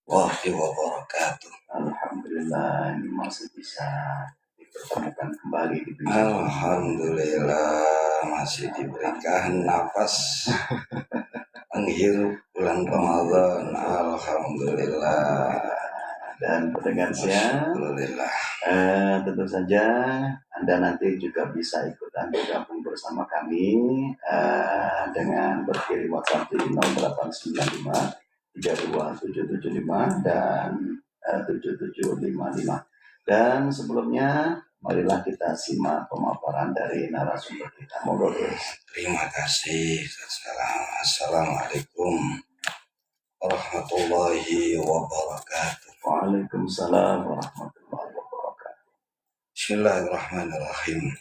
warahmatullahi wabarakatuh. Alhamdulillah, ini masih bisa dipertemukan kembali di Alhamdulillah masih diberikan nafas menghirup bulan Ramadan. Alhamdulillah. Dan pendengar siang, Alhamdulillah. tentu saja Anda nanti juga bisa ikutan bergabung bersama kami dengan berkirim WhatsApp di 0895 32775 dan 7755. Dan sebelumnya marilah kita simak pemaparan dari narasumber kita. Monggo. Terima kasih. Assalamualaikum warahmatullahi wabarakatuh. Waalaikumsalam warahmatullahi wabarakatuh. Bismillahirrahmanirrahim.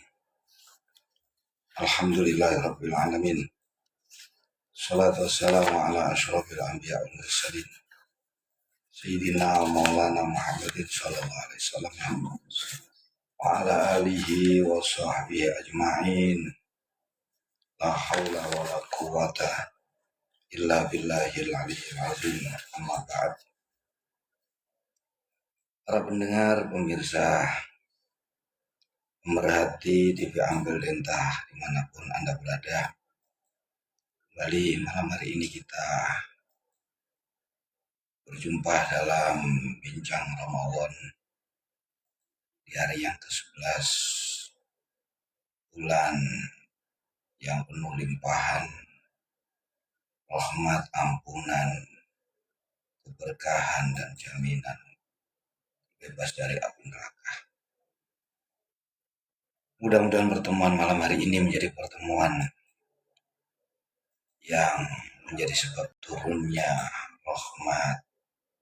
Alhamdulillahirabbil alamin. Salatu wassalamu ala asyrafil anbiya wal mursalin. Sayyidina Maulana Muhammadin sallallahu alaihi wasallam wa ala alihi wa sahbihi ajma'in. La haula wa la quwwata illa billahil aliyyil azim. Amma ba'd. Para pendengar, pemirsa, pemerhati TV Ambil Dentah dimanapun Anda berada, kembali malam hari ini kita berjumpa dalam bincang Ramadan di hari yang ke-11 bulan yang penuh limpahan rahmat, ampunan, keberkahan dan jaminan bebas dari api neraka. Mudah-mudahan pertemuan malam hari ini menjadi pertemuan yang menjadi sebab turunnya rahmat,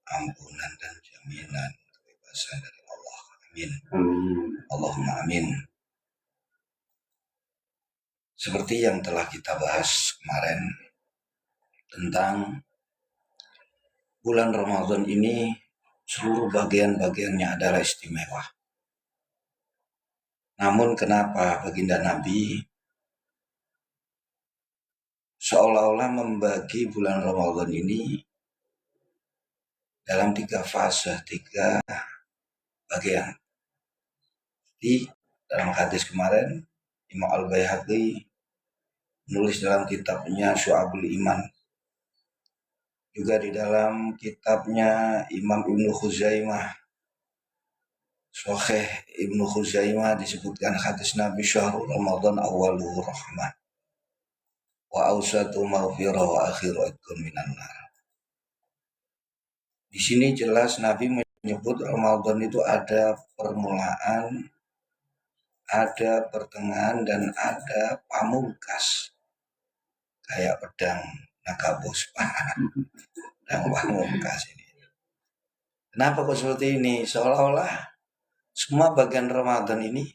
ampunan dan jaminan kebebasan dari Allah. Amin. Allahumma amin. Seperti yang telah kita bahas kemarin tentang bulan Ramadan ini, seluruh bagian-bagiannya adalah istimewa. Namun kenapa baginda Nabi seolah-olah membagi bulan Ramadan ini dalam 3 fase, 3 bagian. Di dalam hadis kemarin, Imam Al-Baihaqi menulis dalam kitabnya Syu'abul Iman. Juga di dalam kitabnya Imam Ibnu Khuzaimah, Sahih Ibnu Khuzaimah, disebutkan hadis Nabi syahrul Ramadan awwaluhu rahmah wa awsatu maghfirah wa akhiru itqun minan nar. Di sini jelas Nabi menyebut Ramadan itu ada permulaan, ada pertengahan, dan ada pamungkas. Kayak pedang Nakabus, pedang pamungkas ini. Kenapa kok seperti ini? Seolah-olah semua bagian Ramadan ini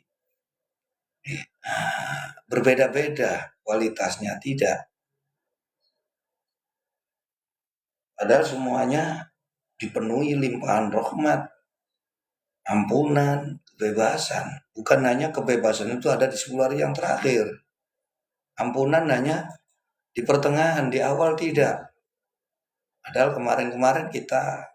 berbeda-beda kualitasnya. Tidak. Padahal semuanya dipenuhi limpahan rahmat, ampunan, kebebasan. Bukan hanya kebebasan itu ada di 10 hari yang terakhir. Ampunan hanya di pertengahan, di awal tidak. Padahal kemarin-kemarin kita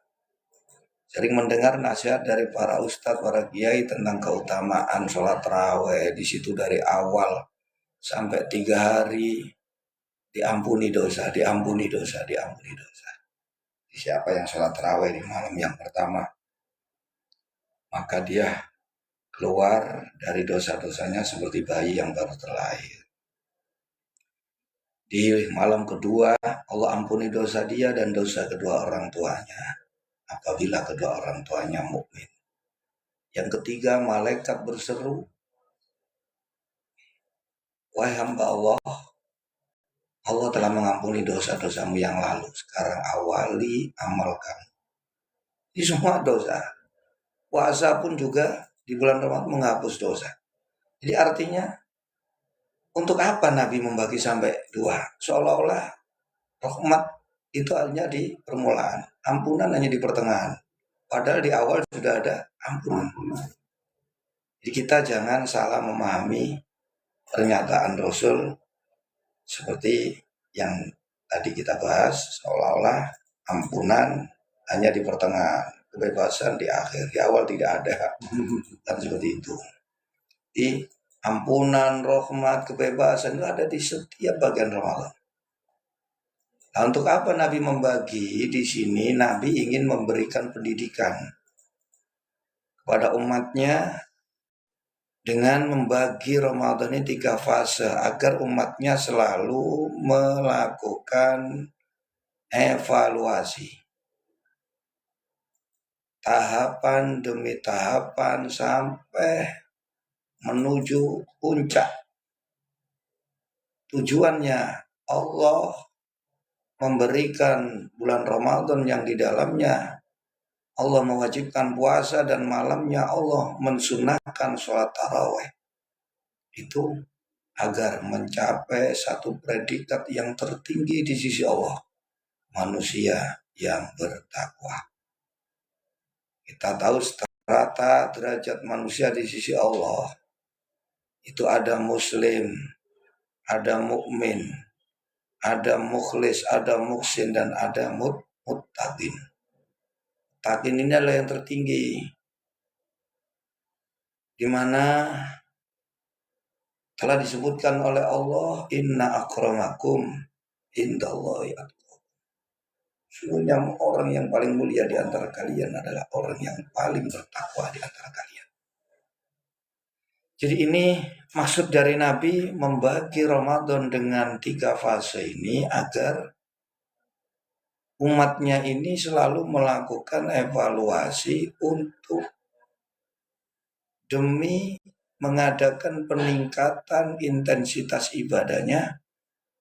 sering mendengar nasihat dari para ustadz, para kiai tentang keutamaan sholat tarawih. Di situ dari awal sampai 3 hari diampuni dosa, diampuni dosa, diampuni dosa. Siapa yang sholat tarawih di malam yang pertama, maka dia keluar dari dosa-dosanya seperti bayi yang baru terlahir. Di malam kedua, Allah ampuni dosa dia dan dosa kedua orang tuanya, apabila kedua orang tuanya mukmin. Yang ketiga, malaikat berseru, wahai hamba Allah, Allah telah mengampuni dosa-dosamu yang lalu. Sekarang awali amal kamu. Ini semua dosa. Puasa pun juga di bulan Ramadan menghapus dosa. Jadi artinya, untuk apa Nabi membagi sampai 2? Seolah-olah rahmat itu hanya di permulaan, ampunan hanya di pertengahan. Padahal di awal sudah ada ampunan. Jadi kita jangan salah memahami pernyataan Rasul seperti yang tadi kita bahas, seolah-olah ampunan hanya di pertengahan, kebebasan di akhir, di awal tidak ada. Dan seperti itu. Di ampunan, rahmat, kebebasan itu ada di setiap bagian Ramadan. Nah, untuk apa Nabi membagi di sini? Nabi ingin memberikan pendidikan kepada umatnya dengan membagi Ramadan ini 3 fase agar umatnya selalu melakukan evaluasi tahapan demi tahapan sampai menuju puncak. Tujuannya Allah memberikan bulan Ramadan yang di dalamnya Allah mewajibkan puasa dan malamnya Allah mensunahkan sholat taraweh. Itu agar mencapai satu predikat yang tertinggi di sisi Allah, manusia yang bertakwa. Kita tahu strata derajat manusia di sisi Allah itu ada muslim, ada mukmin, ada mukhlis, ada muhsin, dan ada muttaqin. Takin ini adalah yang tertinggi, di mana telah disebutkan oleh Allah, inna akramakum indallahi atqakum. Sesungguhnya orang yang paling mulia di antara kalian adalah orang yang paling bertakwa di antara kalian. Jadi ini maksud dari Nabi membagi Ramadan dengan 3 fase ini agar umatnya ini selalu melakukan evaluasi untuk demi mengadakan peningkatan intensitas ibadahnya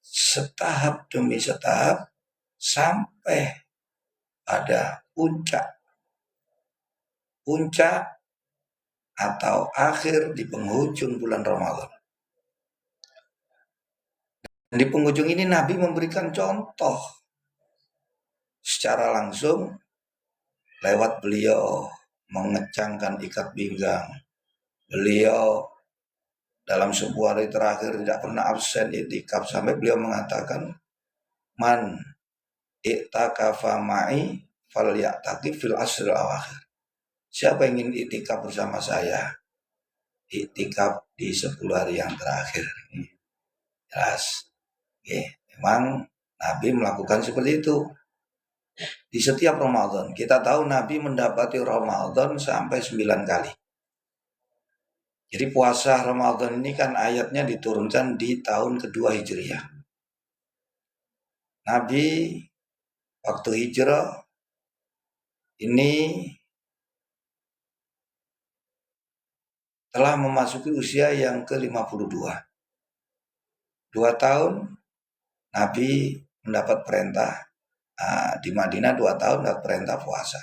setahap demi setahap sampai pada puncak atau akhir di penghujung bulan Ramadan. Dan di penghujung ini Nabi memberikan contoh secara langsung lewat beliau mengecangkan ikat pinggang. Beliau dalam sebuah hari terakhir tidak pernah absen iktikaf sampai beliau mengatakan, man i'takafa ma'i falya'takif fil asril awakhir. Siapa yang ingin iktikaf bersama saya, iktikaf di 10 hari yang terakhir. Jelas. Memang Nabi melakukan seperti itu. Di setiap Ramadan, kita tahu Nabi mendapati Ramadan sampai 9 kali. Jadi puasa Ramadan ini kan ayatnya diturunkan di tahun kedua Hijriah. Nabi waktu hijrah ini telah memasuki usia yang ke-52. 2 tahun Nabi mendapat perintah di Madinah, 2 tahun mendapat perintah puasa.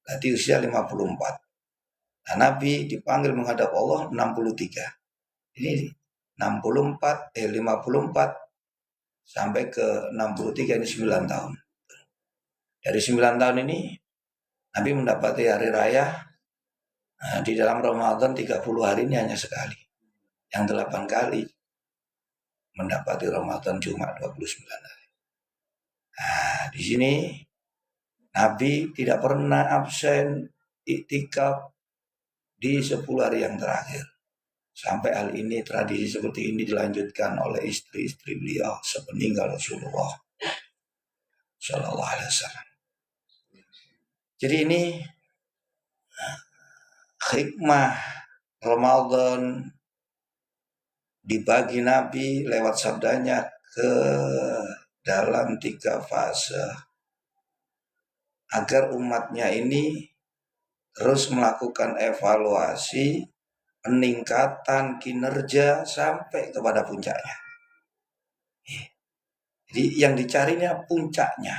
Berarti usia 54. Nah, Nabi dipanggil menghadap Allah 63. Ini 54 sampai ke 63 ini 9 tahun. Dari 9 tahun ini Nabi mendapati hari raya di dalam Ramadan 30 hari ini hanya sekali. Yang 8 kali mendapati Ramadan cuma 29 hari. Nah, di sini Nabi tidak pernah absen iktikaf di 10 hari yang terakhir. Sampai hal ini, tradisi seperti ini dilanjutkan oleh istri-istri beliau sepeninggal Rasulullah Shallallahu Alaihi Wasallam. Jadi ini hikmah Ramadan dibagi Nabi lewat sabdanya ke dalam 3 fase agar umatnya ini terus melakukan evaluasi peningkatan kinerja sampai kepada puncaknya. Jadi yang dicarinya puncaknya.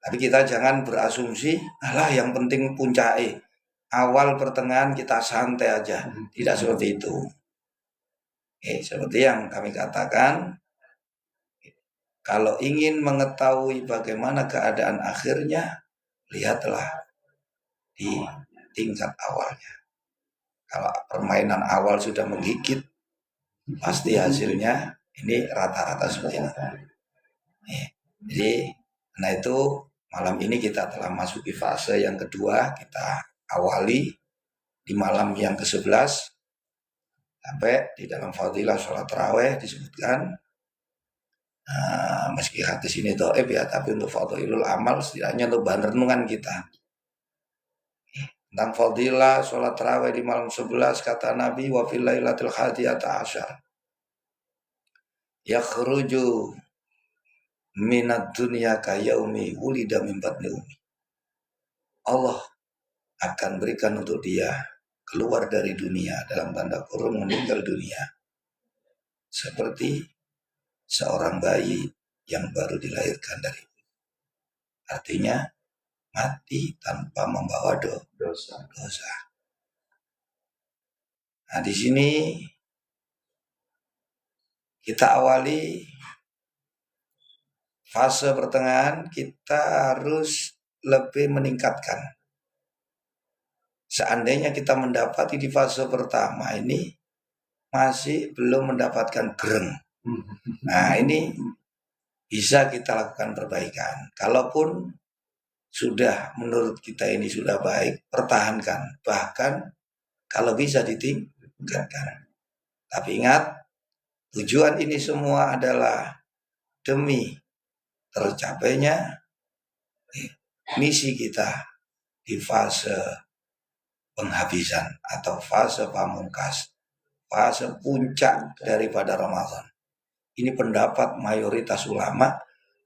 Tapi kita jangan berasumsi, alah yang penting puncaknya. Awal pertengahan kita santai aja. Tidak seperti itu. Seperti yang kami katakan, kalau ingin mengetahui bagaimana keadaan akhirnya, lihatlah di tingkat awalnya. Kalau permainan awal sudah menggigit, pasti hasilnya ini rata-rata seperti itu. Jadi, karena itu malam ini kita telah masuki fase yang kedua. Kita awali di malam yang ke-11 sampai di dalam fadilah sholat tarawih disebutkan, meski hadis ini dhaif ya, tapi untuk fadilul amal setidaknya untuk bahan renungan kita tentang fadilah sholat tarawih di malam 11, kata Nabi, wa fil lailatul hadiyata asyar yakhruju minad dunya ka yaumi wulida min batni ummi. Allah akan berikan untuk dia keluar dari dunia, dalam tanda kurung meninggal dunia, seperti seorang bayi yang baru dilahirkan dari ibu. Artinya mati tanpa membawa dosa. Nah, di sini kita awali fase pertengahan, kita harus lebih meningkatkan. Seandainya kita mendapati di fase pertama ini masih belum mendapatkan greng, nah ini bisa kita lakukan perbaikan. Kalaupun sudah menurut kita ini sudah baik, pertahankan. Bahkan kalau bisa ditingkatkan. Tapi ingat, tujuan ini semua adalah demi tercapainya misi kita di fase penghabisan atau fase pamungkas, fase puncak daripada Ramadan. Ini pendapat mayoritas ulama,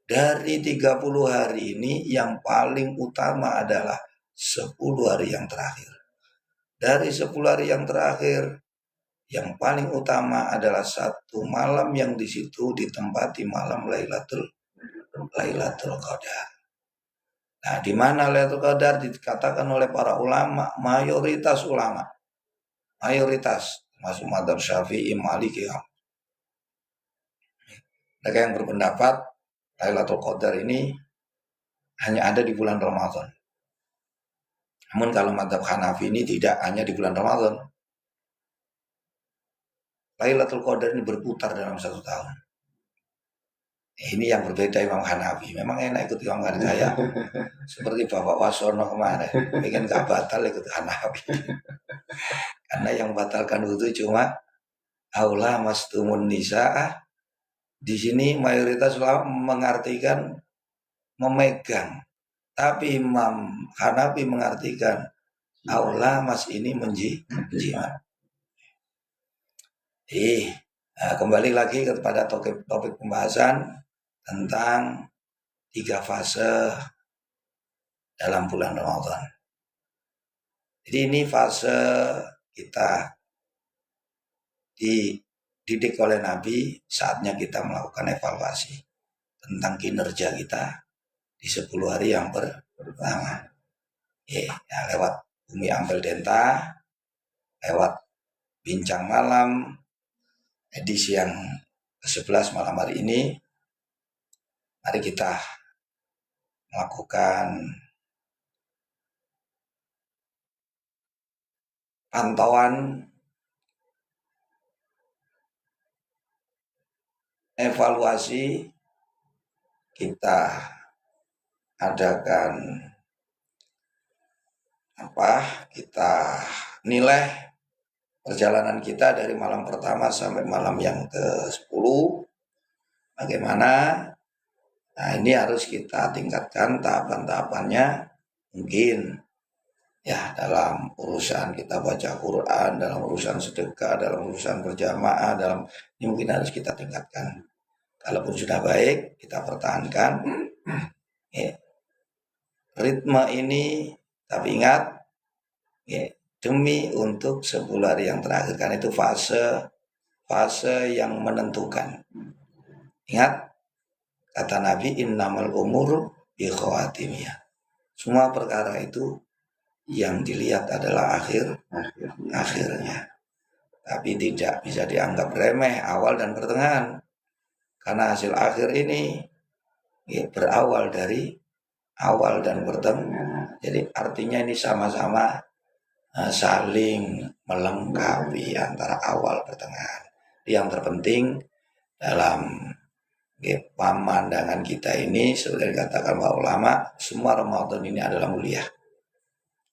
dari 30 hari ini yang paling utama adalah 10 hari yang terakhir. Dari 10 hari yang terakhir, yang paling utama adalah satu malam yang di situ ditempati malam Lailatul Qadar. Nah, di mana Lailatul Qadar dikatakan oleh para ulama, mayoritas masuk madzhab Syafi'i, Maliki, mereka yang berpendapat Lailatul Qadar ini hanya ada di bulan Ramadan. Namun kalau madzhab Hanafi ini tidak hanya di bulan Ramadan. Lailatul Qadar ini berputar dalam satu tahun. Ini yang berbeda Imam Hanafi. Memang enak ikut Imam Hanafi saya. Seperti Bapak Wasono kemarin, pengen gak batal ikut Hanafi. Karena yang batalkan itu cuma aula mastumun nisa'ah. Di sini mayoritas ulama mengartikan memegang. Tapi Imam Hanafi mengartikan aula mas ini menjimat. Nah, kembali lagi kepada topik pembahasan tentang 3 fase dalam bulan Ramadan. Jadi ini fase kita dididik oleh Nabi, saatnya kita melakukan evaluasi tentang kinerja kita di 10 hari yang pertama. Ya, lewat Bumi Ampel Denta, lewat Bincang Malam, edisi yang ke-11 malam hari ini, mari kita melakukan pantauan evaluasi. Kita adakan kita nilai perjalanan kita dari malam pertama sampai malam yang ke-10. Bagaimana? Nah, ini harus kita tingkatkan tahapan-tahapannya. Mungkin ya dalam urusan kita baca Quran, dalam urusan sedekah, dalam urusan berjamaah, ini mungkin harus kita tingkatkan. Kalaupun sudah baik, kita pertahankan ritme ini. Tapi ingat, demi untuk 10 hari yang terakhir, karena itu fase yang menentukan. Ingat kata Nabi, innamal umuru bi khawatimiyah. Semua perkara itu yang dilihat adalah akhirnya. Tapi tidak bisa dianggap remeh awal dan pertengahan, karena hasil akhir ini berawal dari awal dan pertengahan. Jadi artinya ini sama-sama saling melengkapi antara awal pertengahan. Yang terpenting dalam Pemandangan kita ini seperti dikatakan para ulama, semua Ramadan ini adalah mulia.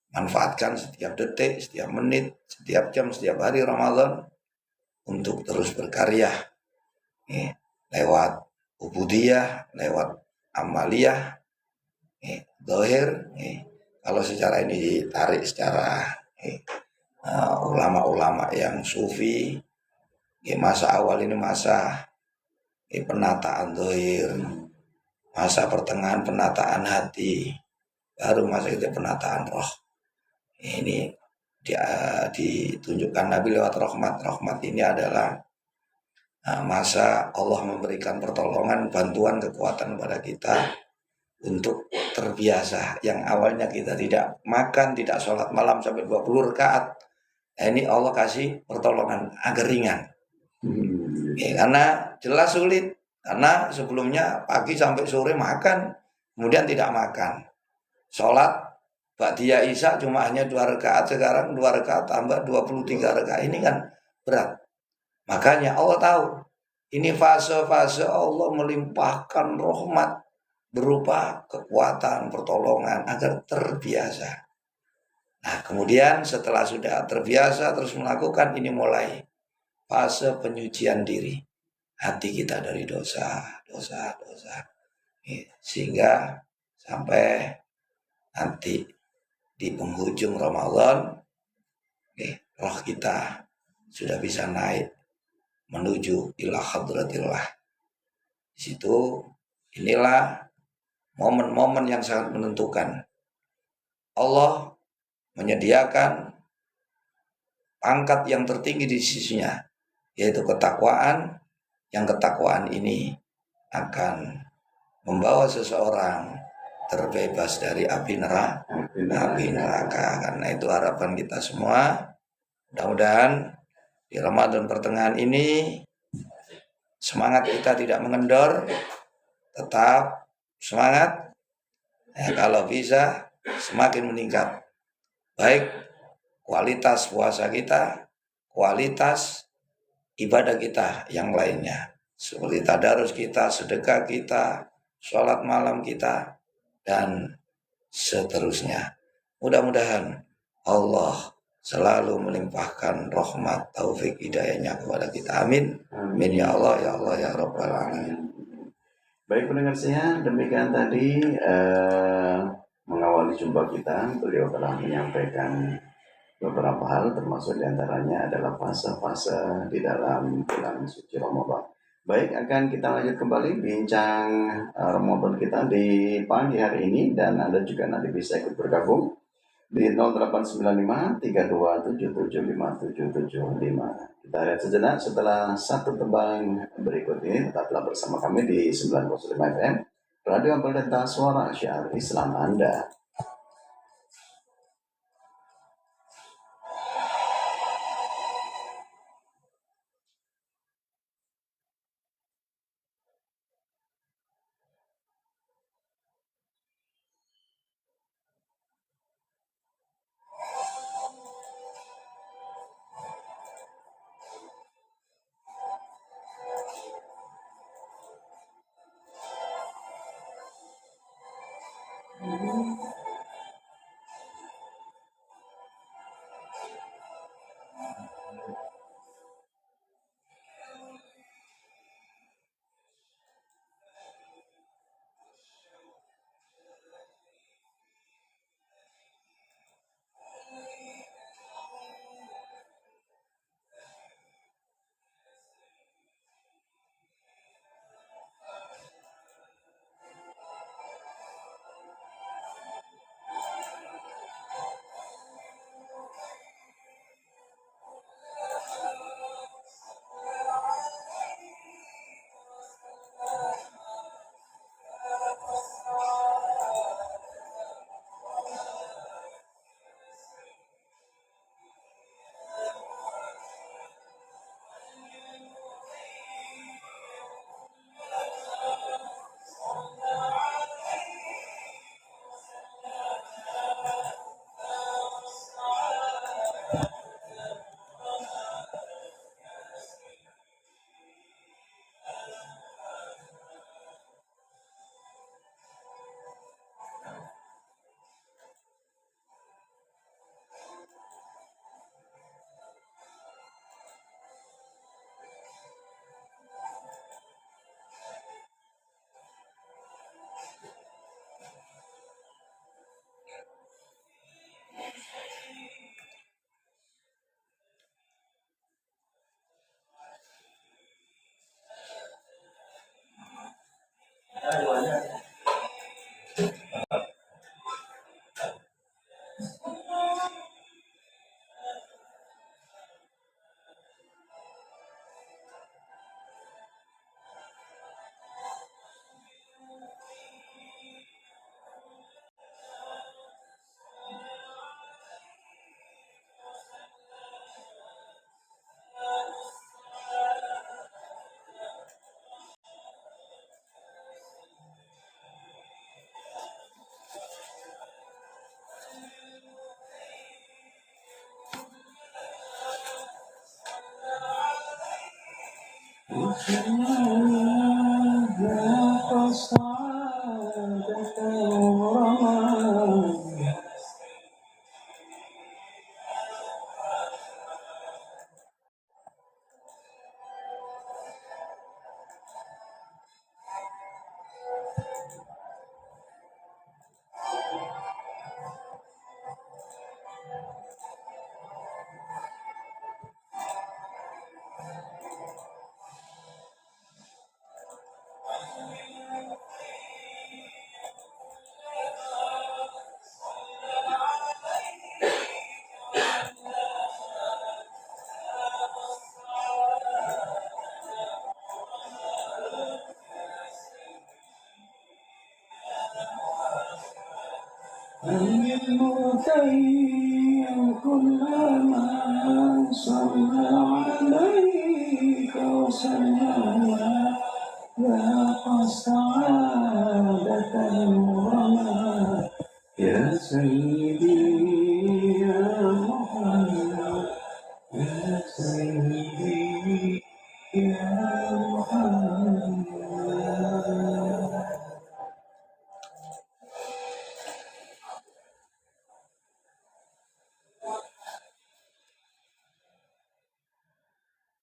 Manfaatkan setiap detik, setiap menit, setiap jam, setiap hari Ramadan untuk terus berkarya lewat ubudiyah, lewat amaliyah, dohir. Kalau secara ini ditarik secara ulama-ulama yang sufi, masa awal ini masa penataan dohir, masa pertengahan penataan hati, baru masa itu penataan roh. Ini ditunjukkan Nabi lewat rahmat. Rahmat ini adalah masa Allah memberikan pertolongan, bantuan, kekuatan kepada kita untuk terbiasa. Yang awalnya kita tidak makan, tidak sholat malam sampai 20 rakaat. Ini Allah kasih pertolongan agar ringan. Karena jelas sulit. Karena sebelumnya pagi sampai sore makan, kemudian tidak makan. Sholat Ba'diyah Isya cuma hanya 2 rakaat, sekarang 2 rakaat tambah 23 rakaat. Ini kan berat. Makanya Allah tahu, ini fase-fase Allah melimpahkan rahmat berupa kekuatan, pertolongan agar terbiasa. Nah, kemudian setelah sudah terbiasa terus melakukan, ini mulai fase penyucian diri. Hati kita dari dosa. Sehingga sampai nanti di penghujung Ramadan, roh kita sudah bisa naik menuju ila hadratillah. Di situ inilah momen-momen yang sangat menentukan. Allah menyediakan pangkat yang tertinggi di sisinya, yaitu ketakwaan. Yang ketakwaan ini akan membawa seseorang terbebas dari api neraka. Karena itu harapan kita semua, mudah-mudahan di Ramadan pertengahan ini semangat kita tidak mengendor, tetap semangat. Kalau bisa semakin meningkat, baik kualitas puasa kita, kualitas ibadah kita yang lainnya, seperti tadarus kita, sedekah kita, sholat malam kita, dan seterusnya. Mudah-mudahan Allah selalu melimpahkan rahmat, taufik, hidayahnya kepada kita. Amin. Amin ya Allah, ya Allah, ya Rabbal Alamin. Baik pendengar saya, demikian tadi mengawali jumpa kita, beliau telah menyampaikan beberapa hal, termasuk diantaranya adalah fase-fase di dalam bulan suci Ramadan. Baik, akan kita lanjut kembali bincang Ramadan kita di pagi hari ini, dan Anda juga nanti bisa ikut bergabung di 0895 3277575. Kita lihat sejenak setelah satu tembang berikut ini. Tetaplah bersama kami di 905 FM Radio Ampel Denta, Suara Syiar Islam Anda. Ya Sayyidi ya Muhammad, ya Sayyidi ya Muhammad.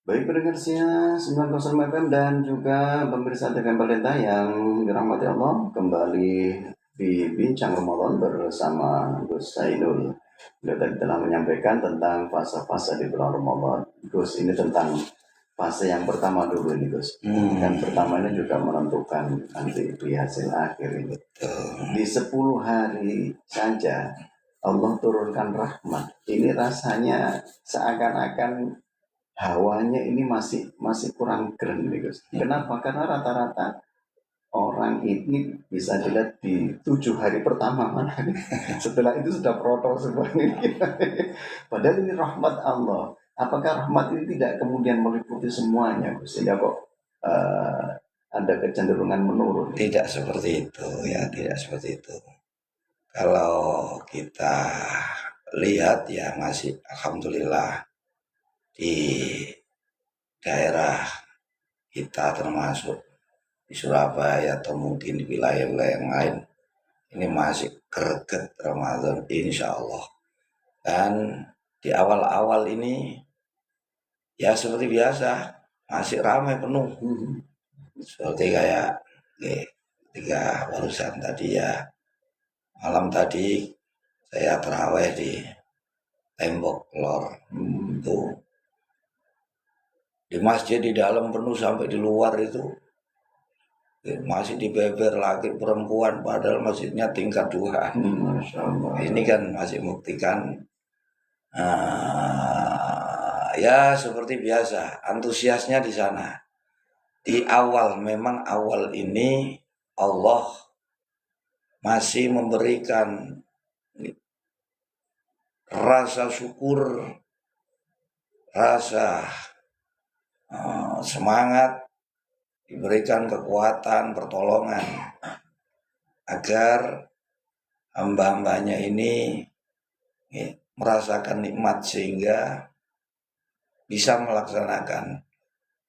Baik pendengar Sia 90 FM dan juga pemirsa TVM Palenta yang dirahmati Allah, kembali di Bincang Ramadan bersama Gus Saidul. Beliau tadi telah menyampaikan tentang fase-fase di bulan Ramadan. Gus, ini tentang fase yang pertama dulu ini Gus. Dan pertama ini juga menentukan nanti di hasil akhir ini. Di 10 hari saja Allah turunkan rahmat. Ini rasanya seakan-akan hawanya ini masih kurang keren nih Gus. Kenapa? Karena rata-rata orang ini bisa dilihat di 7 hari pertama mana. Setelah itu sudah protol semua ini. Padahal ini rahmat Allah. Apakah rahmat ini tidak kemudian meliputi semuanya Gus? Sehingga kok ada kecenderungan menurun? Tidak seperti itu ya, tidak seperti itu. Kalau kita lihat ya masih alhamdulillah di daerah kita termasuk di Surabaya atau mungkin di wilayah-wilayah yang lain ini masih greget Ramadan insya Allah. Dan di awal-awal ini ya seperti biasa masih ramai penuh seperti kayak ketika barusan tadi ya, malam tadi saya terawih di tembok lor itu di masjid, di dalam penuh sampai di luar itu masih dibeber laki perempuan padahal masjidnya tingkat 2. Masya Allah. Ini kan masih membuktikan ya seperti biasa antusiasnya di sana. Di awal memang awal ini Allah masih memberikan rasa syukur, rasa semangat, diberikan kekuatan, pertolongan agar hamba-hambanya ini merasakan nikmat sehingga bisa melaksanakan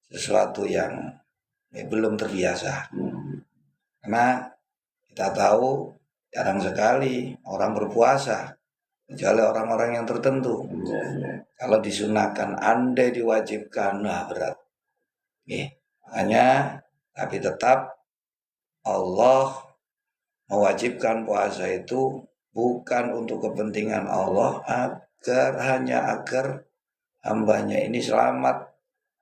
sesuatu yang belum terbiasa. Karena kita tahu jarang sekali orang berpuasa kecuali orang-orang yang tertentu. Kalau disunahkan, andai diwajibkan, nah berat. Makanya, tapi tetap Allah mewajibkan puasa itu bukan untuk kepentingan Allah, agar hambanya ini selamat,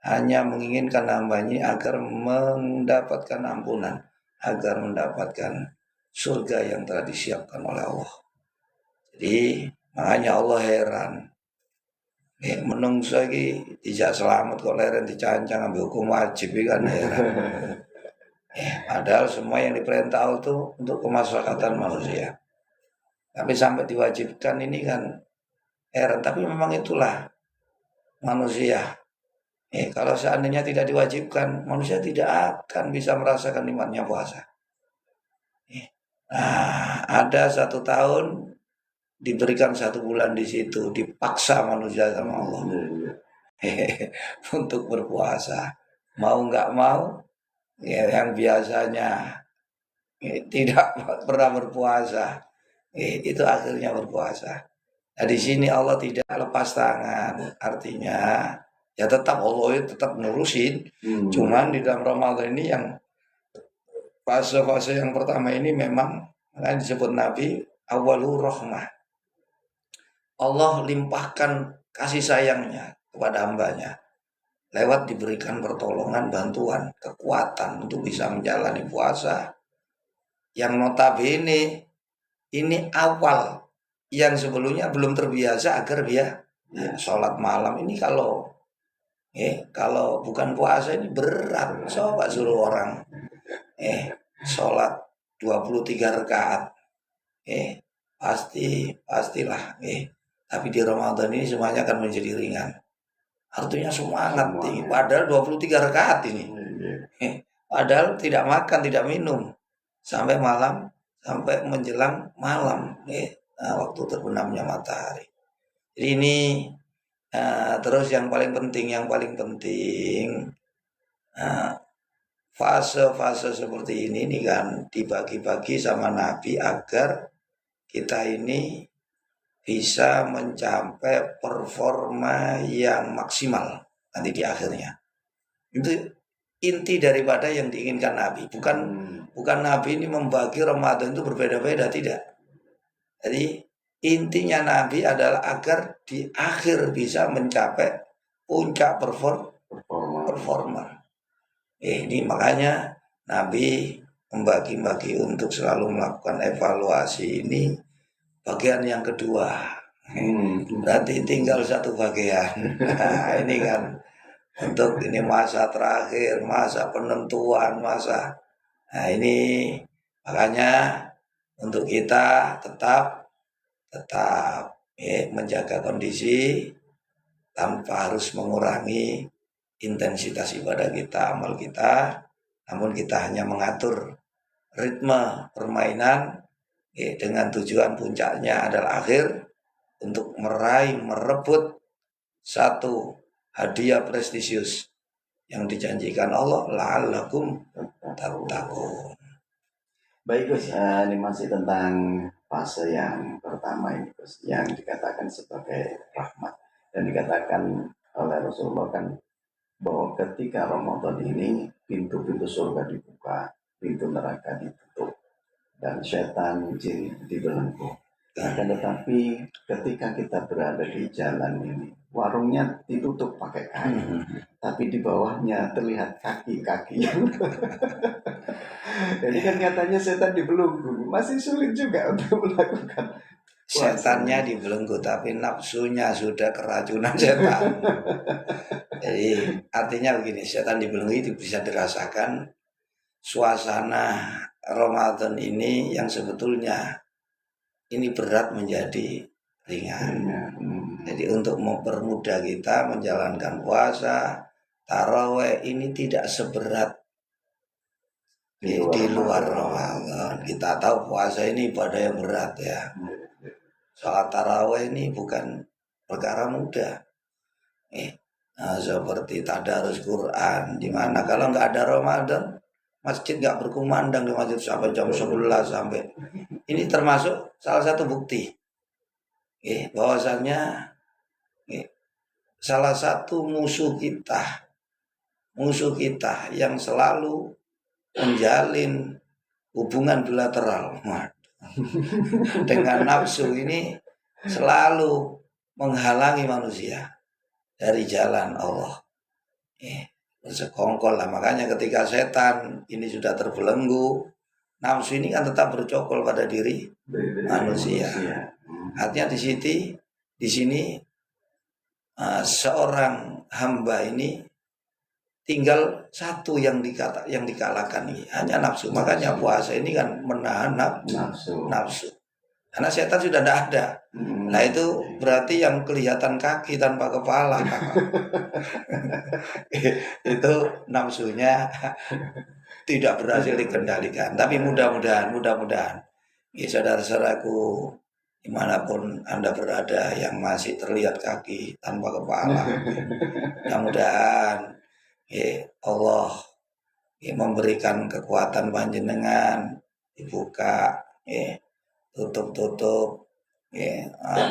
hanya menginginkan hambanya agar mendapatkan ampunan, agar mendapatkan surga yang telah disiapkan oleh Allah. Jadi makanya Allah heran, menungso iki tidak selamat kok leren dicancang ambil hukum wajib kan heran. Padahal semua yang diperintah Allah itu untuk kemaslahatan manusia. Tapi sampai diwajibkan ini kan heran. Tapi memang itulah manusia. Kalau seandainya tidak diwajibkan, manusia tidak akan bisa merasakan nikmatnya puasa. Nah, ada 1 tahun diberikan 1 bulan di situ, dipaksa manusia sama Allah untuk berpuasa. mau nggak mau, ya, yang biasanya tidak pernah berpuasa, itu akhirnya berpuasa. Nah, di sini Allah tidak lepas tangan, artinya ya tetap Allah tetap ngurusin. Cuman di dalam Ramadan ini yang fase-fase yang pertama ini memang kan disebut Nabi awalur rahmah. Allah limpahkan kasih sayangnya kepada hambanya lewat diberikan pertolongan, bantuan, kekuatan untuk bisa menjalani puasa. Yang notabene ini awal yang sebelumnya belum terbiasa agar dia sholat malam ini kalau bukan puasa ini berat. Coba suruh orang sholat 23 rakaat pastilah tapi di Ramadan ini semuanya akan menjadi ringan, artinya semangat tinggi, padahal 23 rakaat ini padahal tidak makan tidak minum sampai malam, sampai menjelang malam waktu terbenamnya matahari. Jadi ini terus yang paling penting fase-fase seperti ini kan dibagi-bagi sama Nabi agar kita ini bisa mencapai performa yang maksimal nanti di akhirnya. Itu inti daripada yang diinginkan Nabi. Bukan Nabi ini membagi Ramadan itu berbeda-beda, tidak. Jadi intinya Nabi adalah agar di akhir bisa mencapai puncak performa. Ini makanya Nabi membagi-bagi untuk selalu melakukan evaluasi ini. Bagian yang kedua, berarti tinggal satu bagian. Nah, ini kan untuk ini masa terakhir, masa penentuan, nah ini makanya untuk kita tetap menjaga kondisi tanpa harus mengurangi intensitas ibadah kita, amal kita, namun kita hanya mengatur ritme permainan dengan tujuan puncaknya adalah akhir untuk merebut satu hadiah prestisius yang dijanjikan Allah, la'allakum tattaqun. Baik Gus, ini masih tentang fase yang pertama ini Gus, yang dikatakan sebagai rahmat, dan dikatakan oleh Rasulullah kan bahwa ketika Ramadan ini pintu-pintu surga dibuka, pintu neraka ditutup, dan setan jin dibelenggu. Akan tetapi ketika kita berada di jalan ini, warungnya ditutup pakai kayu, tapi di bawahnya terlihat kaki-kaki. Jadi kan katanya setan dibelenggu, masih sulit juga untuk melakukan. Setannya dibelenggu, tapi nafsunya sudah keracunan setan. Jadi artinya begini, setan dibelenggu itu bisa dirasakan suasana Ramadan ini yang sebetulnya ini berat menjadi ringan. Jadi untuk mempermudah kita menjalankan puasa, taraweh ini tidak seberat di luar Ramadan. Kita tahu puasa ini ibadah yang berat ya. Salat taraweh ini bukan perkara mudah. Seperti tadarus Quran, dimana kalau nggak ada Ramadan masjid nggak berkumandang di masjid sampai jam 11 sampai. Ini termasuk salah satu bukti bahwasannya salah satu musuh kita yang selalu menjalin hubungan bilateral dengan nafsu ini selalu menghalangi manusia dari jalan Allah. Bersekongkol lah, makanya ketika setan ini sudah terbelenggu, nafsu ini kan tetap bercokol pada diri manusia. Artinya di sini seorang hamba ini tinggal satu yang dikalahkan ini, hanya nafsu. Makanya puasa ini kan menahan nafsu. Karena setan sudah tidak ada. Nah itu berarti yang kelihatan kaki tanpa kepala. Itu nafsunya tidak berhasil dikendalikan. Tapi mudah-mudahan ya saudara-saudaraku dimanapun Anda berada yang masih terlihat kaki tanpa kepala, mudah-mudahan Allah memberikan kekuatan panjenengan dibuka, tutup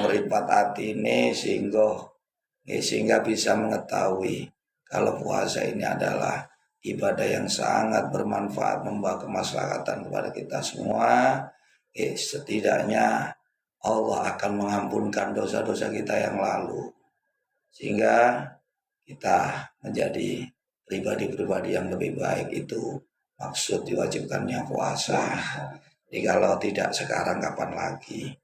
meripat atine sehingga bisa mengetahui kalau puasa ini adalah ibadah yang sangat bermanfaat, membawa kemaslahatan kepada kita semua. Setidaknya Allah akan mengampunkan dosa-dosa kita yang lalu, sehingga kita menjadi pribadi-pribadi yang lebih baik. Itu maksud diwajibkannya puasa. Jadi kalau tidak sekarang kapan lagi?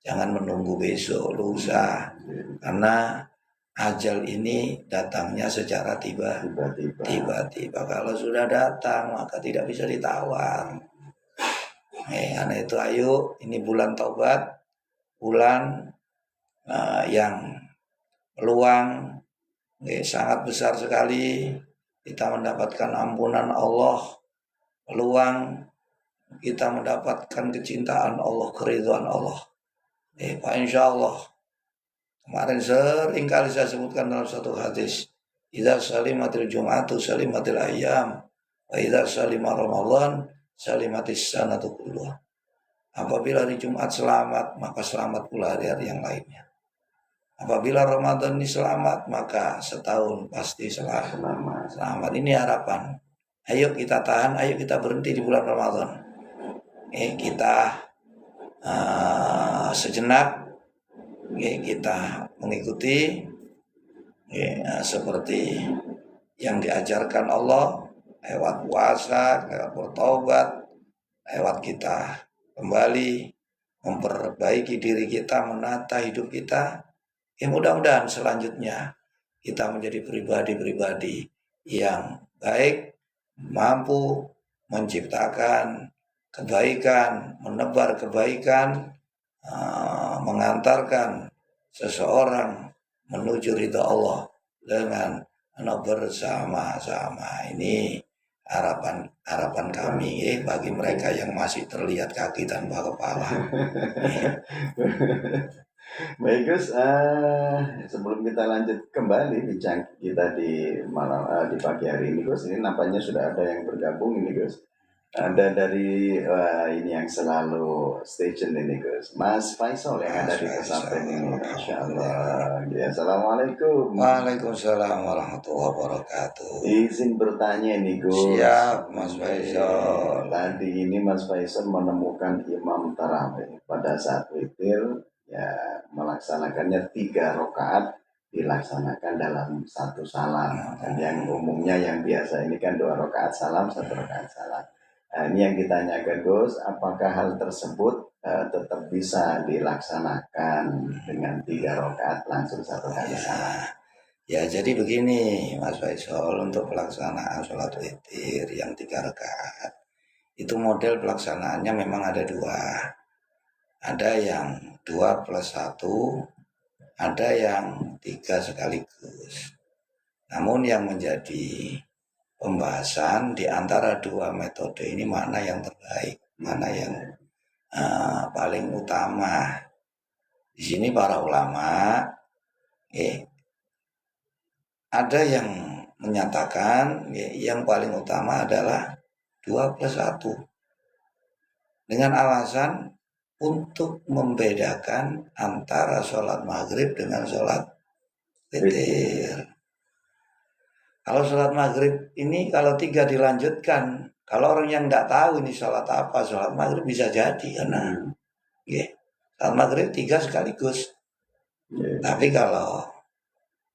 Jangan menunggu besok, lusa, karena ajal ini datangnya secara tiba-tiba. Kalau sudah datang maka tidak bisa ditawar. Karena itu ayo, ini bulan taubat, bulan yang peluang sangat besar sekali kita mendapatkan ampunan Allah, peluang kita mendapatkan kecintaan Allah, keridhaan Allah. Pak, insya Allah kemarin sering kali saya sebutkan dalam satu hadis, idza salimatil jum'atu salimatil ayyam, wa idza salima ramadan salimatis sanatu kulluha. Apabila hari Jumat selamat, maka selamat pula hari-hari yang lainnya. Apabila Ramadan ini selamat, maka setahun pasti selamat. Ini harapan. Ayo kita tahan, ayo kita berhenti di bulan Ramadan. Kita sejenak kita mengikuti seperti yang diajarkan Allah lewat puasa, lewat bertobat, lewat kita kembali memperbaiki diri kita, menata hidup kita. Mudah-mudahan selanjutnya kita menjadi pribadi-pribadi yang baik, mampu menciptakan kebaikan, menebar kebaikan, mengantarkan seseorang menuju ridha Allah dengan bersama-sama. Ini harapan kami bagi mereka yang masih terlihat kaki tanpa kepala. Baik Gus, sebelum kita lanjut kembali bincang kita di pagi hari ini Gus, ini nampaknya sudah ada yang bergabung ini Gus. Ada dari ini yang selalu stay tune ini Gus, Mas Faisal yang ada di pesantren ini. Masya Allah. Ya, Assalamualaikum. Waalaikumsalam warahmatullahi wabarakatuh. Izin bertanya nih Gus. Siap Mas Faisal. Tadi ini Mas Faisal menemukan imam tarawih pada saat witir, ya melaksanakannya 3 rakaat dilaksanakan dalam 1 salam. Dan yang umumnya yang biasa ini kan 2 rakaat salam, 1 rakaat salam. Ini yang ditanyakan Gus, apakah hal tersebut tetap bisa dilaksanakan dengan 3 rakaat langsung 1 kali salam? Ya, jadi begini Mas Faisal, untuk pelaksanaan sholat witir yang 3 rakaat itu model pelaksanaannya memang ada 2. Ada yang 2 plus 1, ada yang 3 sekaligus. Namun yang menjadi pembahasan di antara 2 metode ini mana yang terbaik, mana yang paling utama. Di sini para ulama ada yang menyatakan yang paling utama adalah 2 plus 1 dengan alasan untuk membedakan antara sholat maghrib dengan sholat witir. Kalau sholat maghrib ini kalau 3 dilanjutkan, kalau orang yang tidak tahu ini sholat apa, sholat maghrib bisa jadi karena sholat maghrib 3 sekaligus. Tapi kalau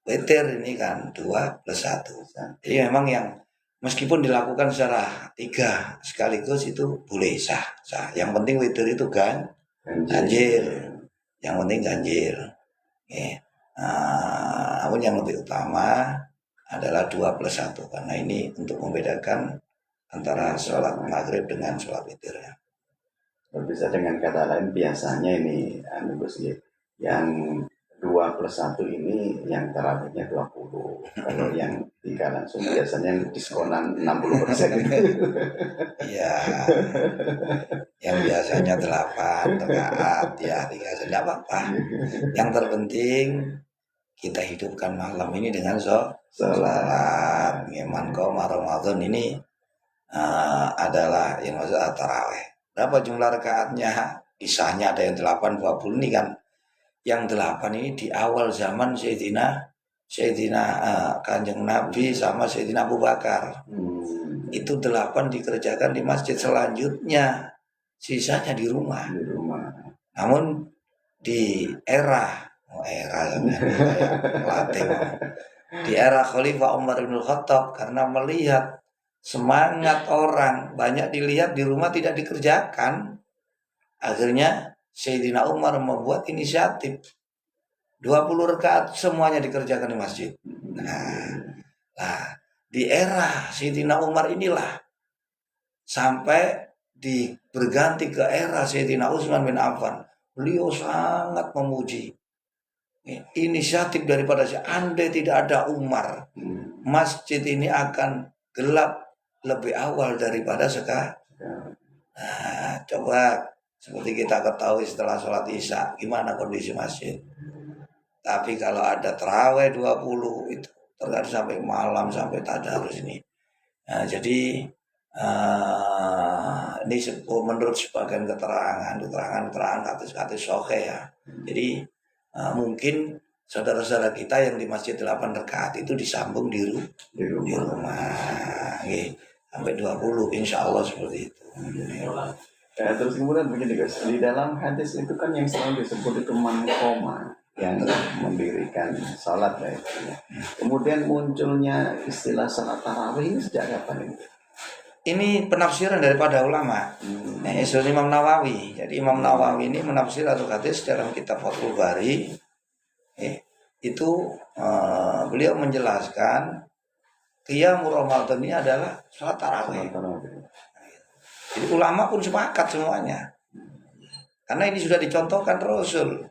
witir ini kan 2 plus 1. Jadi memang yang meskipun dilakukan secara 3 sekaligus itu boleh sah. Yang penting witir itu ganjil. Yang penting ganjil. Namun yang lebih utama adalah 2 plus 1 karena ini untuk membedakan antara sholat maghrib dengan sholat witir. Bisa dengan kata lain biasanya ini yang 2 plus 1 ini yang tarawihnya 20. Kalau yang 3 langsung biasanya diskonan 60%. Iya. Yang biasanya 8 rakaat ya 3 tidak apa-apa. Yang terpenting kita hidupkan malam ini dengan Salat. sholat. Man qoma Ramadan ini adalah yang maksud tarawih. Berapa jumlah rakaatnya? Kisahnya ada yang 8, 20 ini kan. Yang 8 ini di awal zaman Sayyidina Kanjeng Nabi sama Sayyidina Abu Bakar. Itu 8 dikerjakan di masjid, selanjutnya sisanya di rumah. Namun di era di era Khalifah Umar bin Khattab, karena melihat semangat orang banyak dilihat di rumah tidak dikerjakan, akhirnya Sayyidina Umar membuat inisiatif 20 rakaat semuanya dikerjakan di masjid. Nah, di era Sayyidina Umar inilah sampai berganti ke era Sayyidina Utsman bin Affan. Beliau sangat memuji inisiatif daripada andai tidak ada Umar, masjid ini akan gelap lebih awal daripada sekarang. Nah, coba seperti kita ketahui setelah sholat Isya gimana kondisi masjid. Tapi kalau ada terawih 20 itu terkadang sampai malam, sampai tadarus ini. Nah, jadi ini menurut sebagian keterangan hadis sahih ya. Jadi mungkin saudara-saudara kita yang di masjid 8 rakaat itu disambung di rumah. Sampai 20 insya Allah seperti itu. Ya, terus kemudian begini guys, di dalam hadis itu kan yang selalu disebut itu man qoma, yang mendirikan sholat ya. Kemudian munculnya istilah sholat tarawih ini sejak kapan ini? Ini penafsiran daripada ulama. Imam Nawawi. Jadi Imam Nawawi ini menafsir atau hadis dalam kitab Fathul Bari. Itu beliau menjelaskan qiyamul Ramadan ini adalah sholat tarawih. Jadi ulama pun sepakat semuanya. Karena ini sudah dicontohkan Rasul.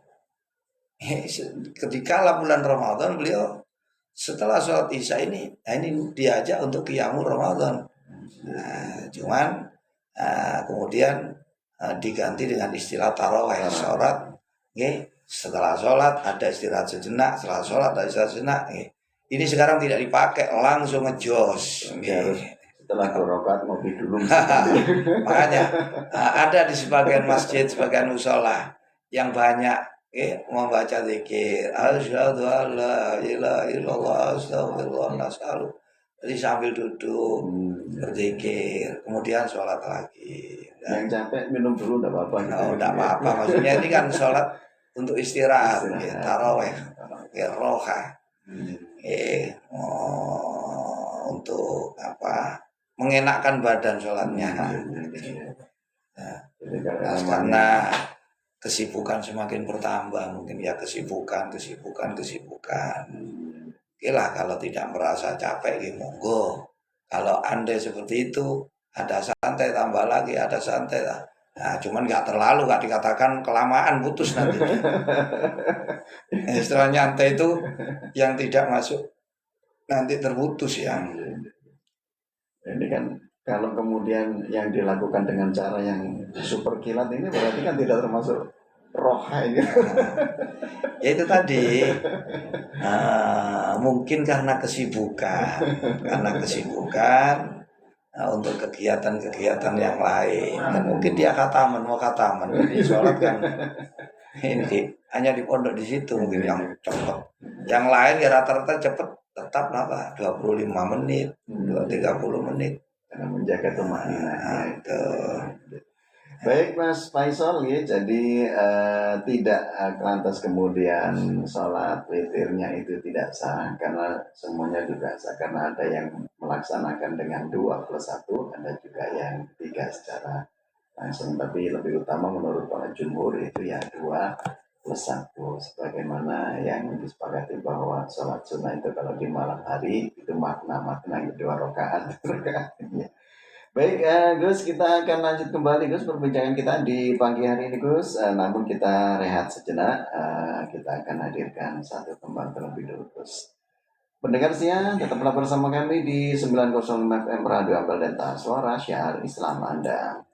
Ketika bulan Ramadan beliau setelah sholat Isya ini diajak untuk qiyamul Ramadan. Cuman kemudian diganti dengan istilah tarawih, sholat. Setelah sholat ada istirahat sejenak, setelah sholat ada istirahat sejenak. Ini sekarang tidak dipakai, langsung ngejos. Setelah 2 rakaat ngopi dulu. Makanya ada di sebagian masjid, sebagian mushola yang banyak membaca zikir asyhadu alla ilaha illallah astagfirullah nasallu. Jadi sambil duduk berzikir, kemudian sholat lagi. Yang capek minum dulu enggak apa-apa. Enggak apa-apa. Maksudnya ini kan sholat untuk istirahat. Tarawih, roha. Untuk apa? Mengenakkan badan sholatnya. Karena kesibukan semakin bertambah, mungkin ya kesibukan. Oke lah, kalau tidak merasa capek, monggo. Kalau andai seperti itu, ada santai tambah lagi, ada santai lah. Nah, cuman nggak terlalu, nggak dikatakan kelamaan putus nanti. Istilah nyantai itu yang tidak masuk nanti terputus ya. Ini kan kalau kemudian yang dilakukan dengan cara yang super kilat ini berarti kan tidak termasuk roha ini. Ya itu tadi mungkin karena kesibukan untuk kegiatan yang lain. Dan mungkin dia mau kataman jadi sholat kan ini hanya di pondok di situ mungkin yang cepat. Yang lain ya rata-rata cepat tetap 25 menit, 30 menit karena menjaga tumanina. Baik Mas Faisal ya, jadi tidak lantas kemudian sholat witirnya itu tidak sah karena semuanya juga sah, karena ada yang melaksanakan dengan 2+1, ada juga yang 3 secara langsung, tapi lebih utama menurut para jumhur itu ya 2+1, sebagaimana yang disepakati bahwa sholat sunnah itu kalau di malam hari itu makna-makna 2 rakaat. Baik Gus, kita akan lanjut kembali Gus perbincangan kita di pagi hari ini Gus, namun kita rehat sejenak, kita akan hadirkan satu tembang terlebih dulu Gus. Pendengar setia, tetaplah bersama kami di 905 FM Radio Ambal Denta, suara syiar Islam Anda.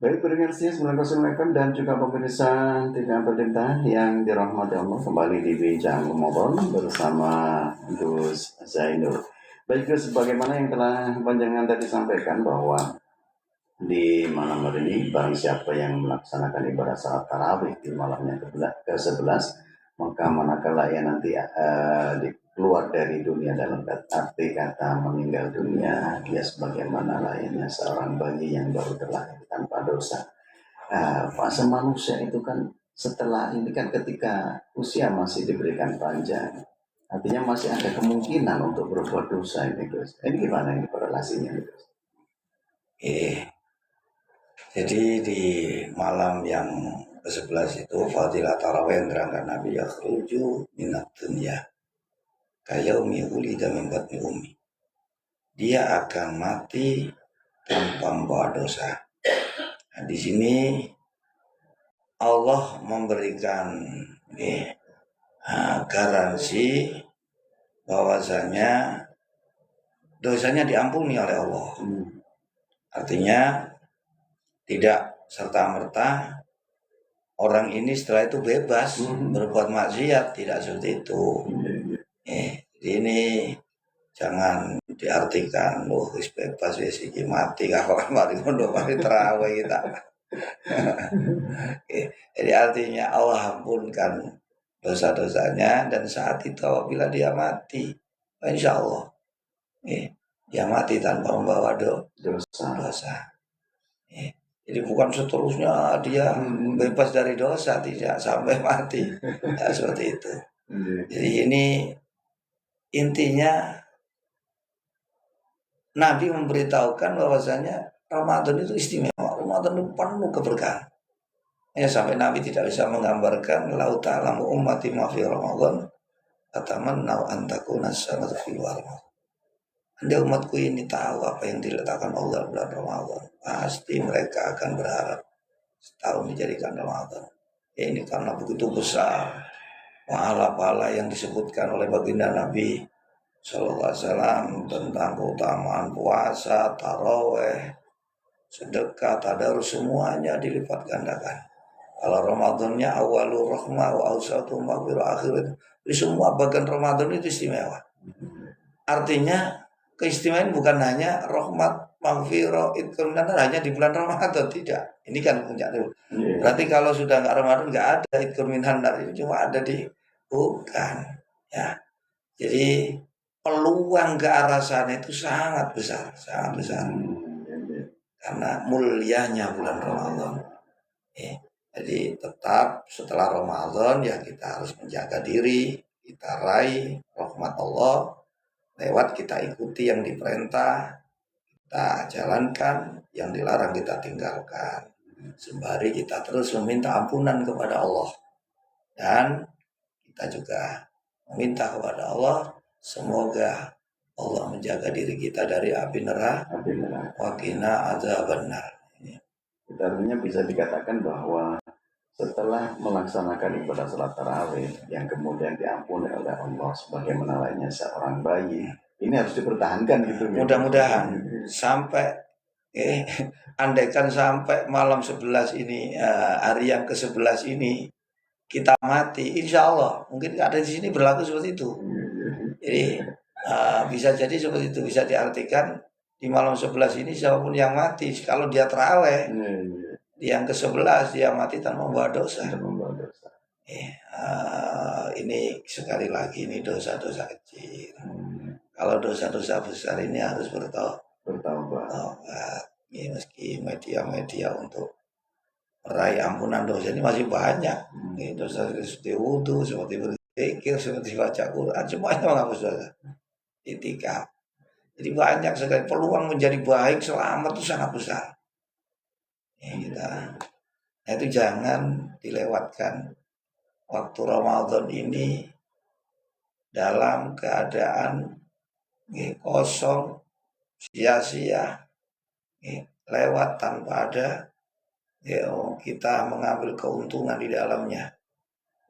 Baik pendengar setia 90 FM dan juga pemirsa TV Pemerintah yang dirahmati Allah, kembali di Bincang Ramadan bersama Gus Zainul. Baik Gus, bagaimana yang telah panjangan tadi sampaikan bahwa di malam hari ini barang siapa yang melaksanakan ibadah salat tarawih di malamnya ke-11, maka manakala ia nanti keluar dari dunia dalam arti kata meninggal dunia, dia sebagaimana layaknya seorang bayi yang baru terlahir tanpa dosa. Fase manusia itu kan setelah ini kan ketika usia masih diberikan panjang, artinya masih ada kemungkinan untuk berbuat dosa ini Gus. Ini gimana ini korelasinya Gus? Jadi di malam yang ke-11 itu fadilah tarawih yang terangkan Nabi yakhruju minat dunya kayaumi ulida min batni ummi. Dia akan mati tanpa membawa dosa. Nah, di sini Allah memberikan garansi bahwasanya dosanya diampuni oleh Allah. Artinya tidak serta-merta orang ini setelah itu bebas berbuat maksiat, tidak seperti itu. Jadi ini jangan diartikan wis bebas wis iki mati kalau mari ngono mari terawih kita. Jadi artinya Allah ampunkan dosa-dosanya dan saat itu apabila dia mati, insya Allah dia mati tanpa membawa dosa. Jadi bukan seterusnya dia bebas dari dosa, tidak sampai mati. Ya, seperti itu. Jadi ini intinya Nabi memberitahukan bahwasanya Ramadan itu istimewa. Ramadan itu penuh keberkahan. Ya, sampai Nabi tidak bisa menggambarkan lau ta'lamu ummati ma fi Ramadan atamannau an takuna sanata fi Ramadan. Andai umatku ini tahu apa yang diletakkan Allah bulan Ramadan, pasti mereka akan berharap setahun dijadikan Ramadan. Ya, ini karena begitu besar pahala-pahala yang disebutkan oleh baginda Nabi Sallallahu Alaihi Wasallam tentang keutamaan puasa, taraweh, sedekah, tadarus, semuanya dilipat gandakan. Kalau Ramadannya awalul rahmah wa awsatu maghfirah akhir, jadi semua bagian Ramadan itu istimewa. Artinya keistimewaan bukan hanya rahmat, maghfirah, itu hanya di bulan Ramadan, tidak. Ini kan puncaknya. Berarti kalau sudah nggak Ramadan nggak ada idkur min handar, ini cuma ada di bukan. Ya. Jadi peluang ke arah sana itu sangat besar, sangat besar. Karena mulianya bulan Ramadan. Jadi tetap setelah Ramadan ya kita harus menjaga diri, kita raih rahmat Allah lewat kita ikuti yang diperintah, kita jalankan, yang dilarang kita tinggalkan. Sembari kita terus meminta ampunan kepada Allah. Dan kita juga meminta kepada Allah semoga Allah menjaga diri kita dari api neraka. Waqina adzabannar. Artinya bisa dikatakan bahwa setelah melaksanakan ibadah salat tarawih yang kemudian diampuni oleh Allah sebagaimana lainnya seorang bayi, ini harus dipertahankan gitu. Mudah-mudahan sampai andaikan sampai malam 11 ini, hari yang ke-11 ini kita mati, insya Allah mungkin ada di sini berlaku seperti itu. Jadi bisa jadi seperti itu, bisa diartikan di malam 11 ini siapapun yang mati kalau dia terawih yang ke-11 dia mati tanpa membawa dosa. Ini sekali lagi ini dosa-dosa kecil. Kalau dosa-dosa besar ini harus bertaubat. Meski media-media untuk meraih ampunan dosa ini masih banyak. Dosa seperti wudu, seperti berzikir, seperti baca Quran, semuanya menghapus dosa. Itikaf. Jadi banyak sekali peluang menjadi baik selamat itu sangat besar. Nah, itu jangan dilewatkan waktu Ramadan ini dalam keadaan kosong, sia-sia, lewat tanpa ada kita mengambil keuntungan di dalamnya.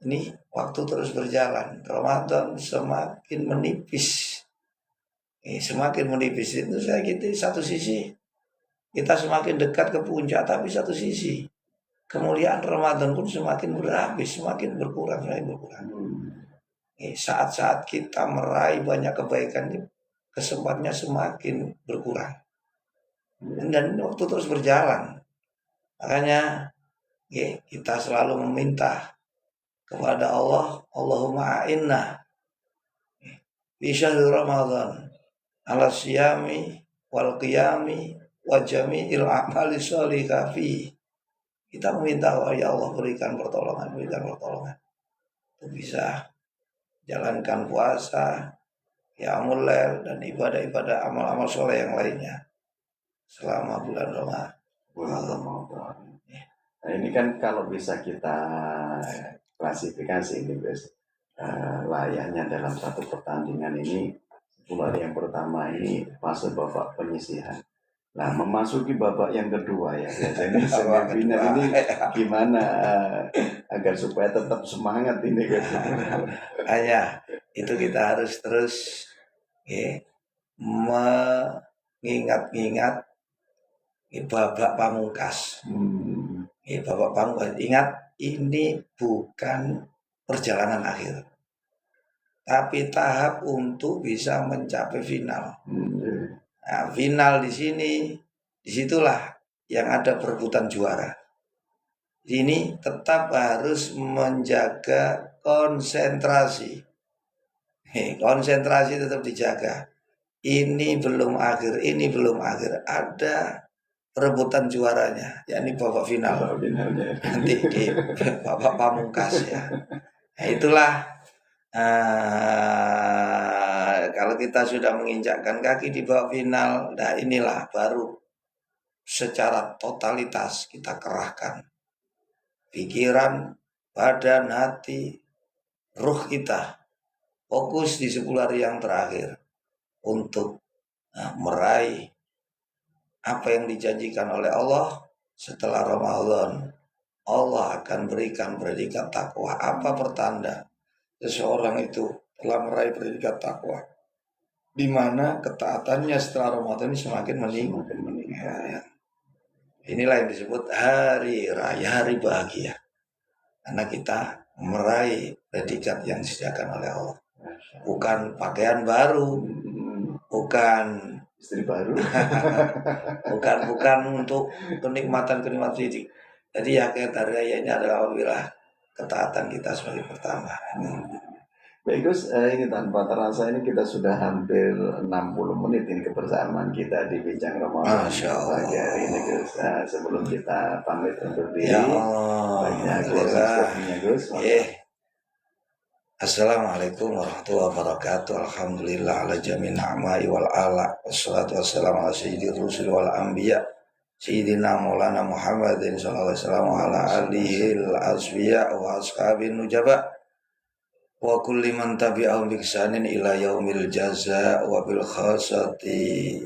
Ini waktu terus berjalan, Ramadan semakin menipis. Semakin menipis itu saya gitu, satu sisi kita semakin dekat ke puncak, tapi satu sisi kemuliaan Ramadan pun semakin berhabis, semakin berkurang. Saat-saat kita meraih banyak kebaikan, kesempatannya semakin berkurang. Dan waktu terus berjalan. Makanya kita selalu meminta kepada Allah, Allahumma a'inna fi syahri Ramadan ala siyami wal qiyami wa jami'il a'mali sholihah fi. Kita meminta ya Allah berikan pertolongan untuk bisa jalankan puasa, qiyamul lail dan ibadah-ibadah amal-amal soleh yang lainnya selama bulan Ramadan. Nah, ini kan kalau bisa kita klasifikasi ini guys, layaknya dalam satu pertandingan ini 10 hari yang pertama ini fase babak penyisihan. Nah, memasuki babak yang kedua ya, biasanya semifinal ini gimana agar supaya tetap semangat ini guys. Hanya itu kita harus terus mengingat-ingat babak pamungkas. Babak pamungkas. Ingat, ini bukan perjalanan akhir, tapi tahap untuk bisa mencapai final. Nah, final di sini, disitulah yang ada perebutan juara. Ini tetap harus menjaga konsentrasi. Konsentrasi tetap dijaga. Ini belum akhir, ini belum akhir. Ada perebutan juaranya, yakni babak final. Nanti di babak pamungkas ya. Nah, itulah kalau kita sudah menginjakkan kaki di babak final, nah inilah baru secara totalitas kita kerahkan pikiran, badan, hati, ruh kita fokus di 10 hari yang terakhir untuk meraih apa yang dijanjikan oleh Allah. Setelah Ramadan, Allah akan berikan predikat takwa. Apa pertanda seseorang itu telah meraih predikat takwa? Di mana ketaatannya setelah Ramadan ini semakin meningkat. Ya. Inilah yang disebut hari raya, hari bahagia. Karena kita meraih predikat yang disediakan oleh Allah. Bukan pakaian baru, bukan istri baru, bukan untuk kenikmatan fisik. Jadi hakikat hari raya ini adalah apabila ketaatan kita semakin bertambah. Baik Gus, ini tanpa terasa ini kita sudah hampir 60 menit ini kebersamaan kita di Bincang Ramadan pagi hari ini Gus. Sebelum kita pamit undur diri, banyak closing Gus. Assalamualaikum warahmatullahi wabarakatuh. Alhamdulillah ala jami' ni'mai wal ala. Wassalatu wassalamu ala sayyidir rusul wal anbiya. Sayyidina Maulana Muhammadin sallallahu alaihi wasallam ala alihi al-asfiya wa ashabin nujaba. Wa kulli man tabi'ahum bi ihsanin ila yaumil jaza wa bil khasati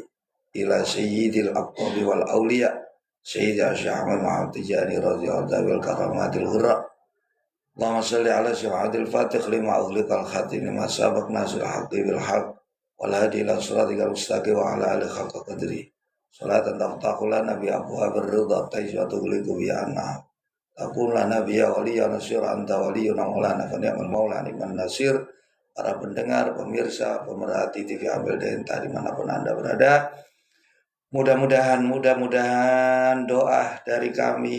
ila sayyidil aqtabi wal awliya Sayyidi Syekh Ahmad Muhammad Tijani radhiyallahu anhu karamatil ghurra. Allahumma shalli ala sayyidil fatih lima ughliqal khatim lima sabaq nasil haqqi bil haqq wal hadi ila siratikal mustaqim wa ala alihi haqqa qadri. Salatan taftahu lana bi abwaabir ridha tayyibatu liku bi anna Aqul lana biya waliya nasir anta waliyuna maulana fa ni'mal maula ni'man nasir. Para pendengar, pemirsa, pemerhati TV Ambel Denta dimanapun Anda berada, mudah-mudahan doa dari kami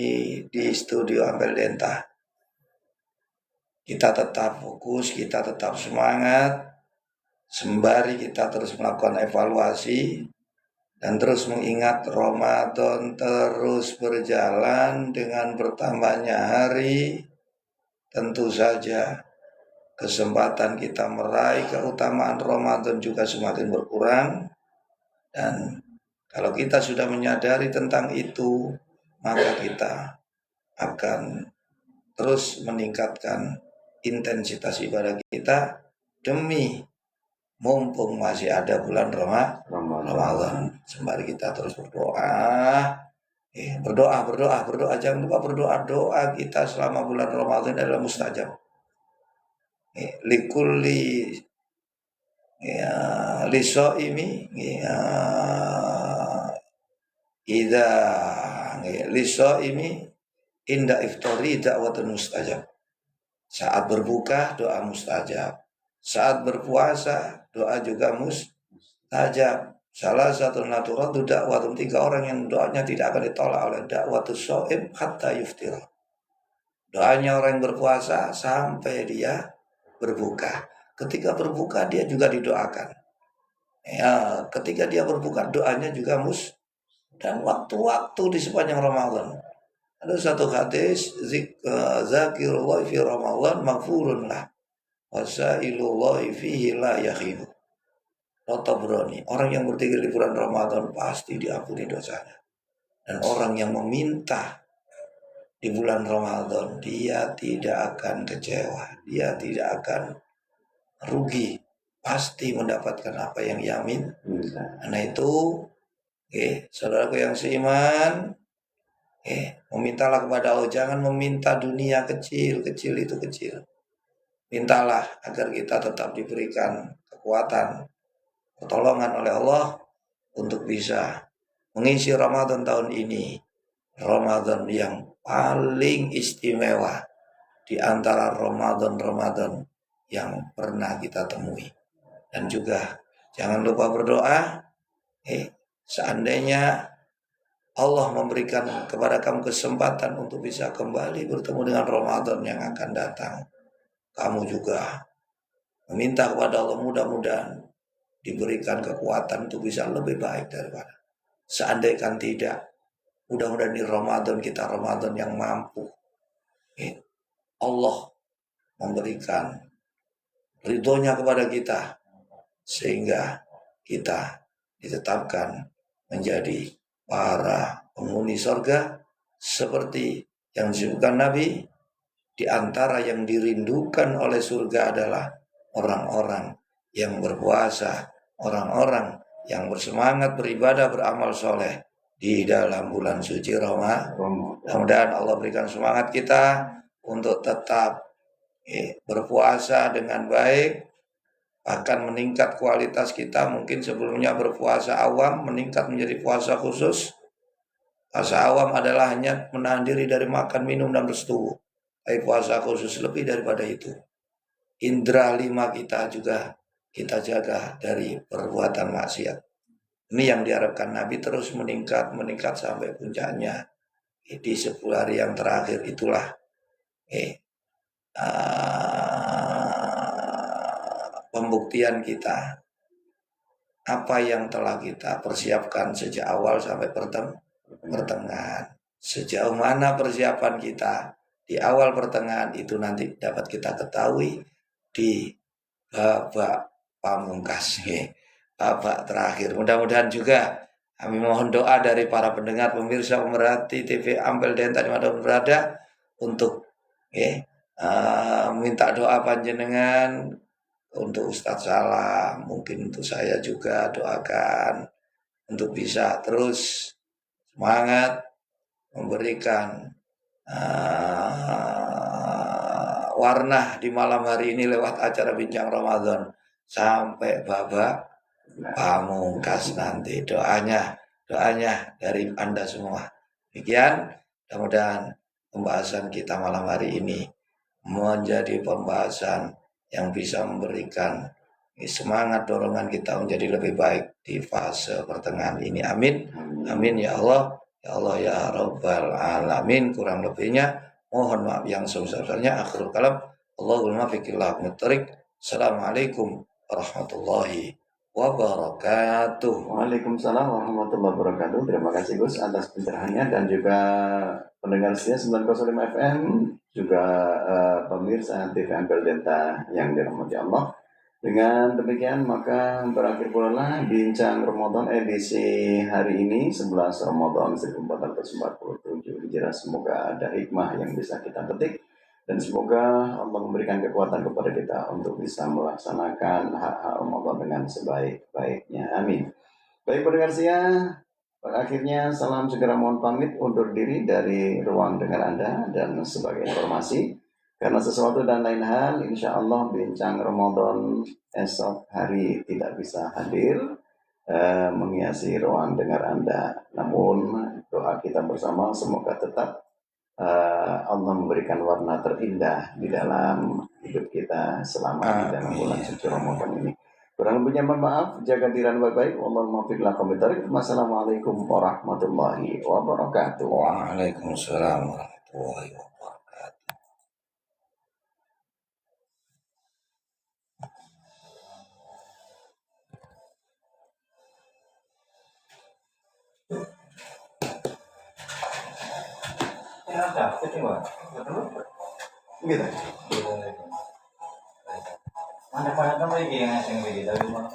di studio Ambel Denta, kita tetap fokus, kita tetap semangat, sembari kita terus melakukan evaluasi dan terus mengingat Ramadan terus berjalan dengan bertambahnya hari. Tentu saja kesempatan kita meraih keutamaan Ramadan juga semakin berkurang. Dan kalau kita sudah menyadari tentang itu, maka kita akan terus meningkatkan intensitas ibadah kita demi mumpung masih ada bulan Ramadan. Sembari kita terus berdoa, berdoa, jangan lupa berdoa. Doa kita selama bulan Ramadan adalah mustajab. Likulli lisoimi idza lisoimi inda iftari da'watun mustajab. Saat berbuka doa mustajab. Saat berpuasa doa juga mustajab. Salah satu natural itu dakwah 3 orang yang doanya tidak akan ditolak oleh dakwatus shaim hatta yuftir. Doanya orang yang berpuasa sampai dia berbuka. Ketika berbuka dia juga didoakan. Ya, ketika dia berbuka doanya juga dan waktu-waktu di sepanjang Ramadan. Ada satu hadis zakirullah fi Ramadan maghfurun lah. Wasailullahi fihi la yakhibu. Tabrani, orang yang berzikir di bulan Ramadan pasti diampuni dosanya. Dan orang yang meminta di bulan Ramadan, dia tidak akan kecewa, dia tidak akan rugi, pasti mendapatkan apa yang ia minta. Karena itu, saudaraku yang seiman, memintalah kepada Allah, jangan meminta dunia kecil itu kecil. Mintalah agar kita tetap diberikan kekuatan, pertolongan oleh Allah untuk bisa mengisi Ramadan tahun ini. Ramadan yang paling istimewa di antara Ramadan yang pernah kita temui. Dan juga jangan lupa berdoa, seandainya Allah memberikan kepada kamu kesempatan untuk bisa kembali bertemu dengan Ramadan yang akan datang, kamu juga meminta kepada Allah mudah-mudahan diberikan kekuatan untuk bisa lebih baik daripada. Seandainya tidak, mudah-mudahan di Ramadan kita Ramadan yang mampu. Allah memberikan ridhonya kepada kita sehingga kita ditetapkan menjadi para penghuni surga seperti yang disebutkan Nabi. Di antara yang dirindukan oleh surga adalah orang-orang yang berpuasa, orang-orang yang bersemangat beribadah, beramal soleh di dalam bulan suci Ramadan. Mudah-mudahan Allah berikan semangat kita untuk tetap berpuasa dengan baik, akan meningkat kualitas kita. Mungkin sebelumnya berpuasa awam meningkat menjadi puasa khusus. Puasa awam adalah hanya menahan diri dari makan, minum, dan bersetubuh. Tapi puasa khusus lebih daripada itu. Indra 5 kita juga kita jaga dari perbuatan maksiat. Ini yang diharapkan Nabi, terus meningkat sampai puncaknya di 10 hari yang terakhir. Itulah pembuktian kita apa yang telah kita persiapkan sejak awal sampai pertengahan. Sejauh mana persiapan kita di awal pertengahan itu nanti dapat kita ketahui di babak pamungkas, babak terakhir. Mudah-mudahan juga kami mohon doa dari para pendengar, pemirsa, pemerhati TV Ampel Denta dimanapun berada untuk minta doa panjenengan untuk Ustadz Salam, mungkin untuk saya juga doakan untuk bisa terus semangat memberikan warna di malam hari ini lewat acara Bincang Ramadan sampai babak pamungkas nanti. Doanya dari Anda semua. Demikian, mudah-mudahan pembahasan kita malam hari ini menjadi pembahasan yang bisa memberikan semangat, dorongan kita menjadi lebih baik di fase pertengahan ini. Amin. Amin ya Allah. Ya Allah ya Rabbal Alamin. Kurang lebihnya mohon maaf yang sebesar-besarnya. Akhirul kalam. Allahumma fikillah mutrik. Assalamualaikum warahmatullahi wabarakatuh. Waalaikumsalam warahmatullahi wabarakatuh. Terima kasih Gus atas pencerahannya dan juga pendengar setia 905 FM, juga pemirsa TV Ampel Denta yang dirahmati Allah. Dengan demikian maka berakhir pula Bincang Ramadan edisi hari ini 11 Ramadan 1447 Hijrah. Semoga ada hikmah yang bisa kita petik dan semoga Allah memberikan kekuatan kepada kita untuk bisa melaksanakan hak-hak Ramadan dengan sebaik-baiknya. Amin. Baik pendengar setia, akhirnya salam segera mohon pamit undur diri dari ruang dengar Anda. Dan sebagai informasi, karena sesuatu dan lain hal, insya Allah Bincang Ramadan esok hari tidak bisa hadir menghiasi ruang dengar Anda. Namun doa kita bersama semoga tetap Allah memberikan warna terindah di dalam hidup kita selama di dalam bulan suci Ramadan ini. Kurang lebihnya mohon maaf, jaga diri Anda baik-baik. Wallahul muwaffiq ila aqwamit thoriq. Wassalamualaikum warahmatullahi wabarakatuh. Waalaikumsalam warahmatullahi wabarakatuh. Gitu. Mana-mana lagi yang ngasih dari mana?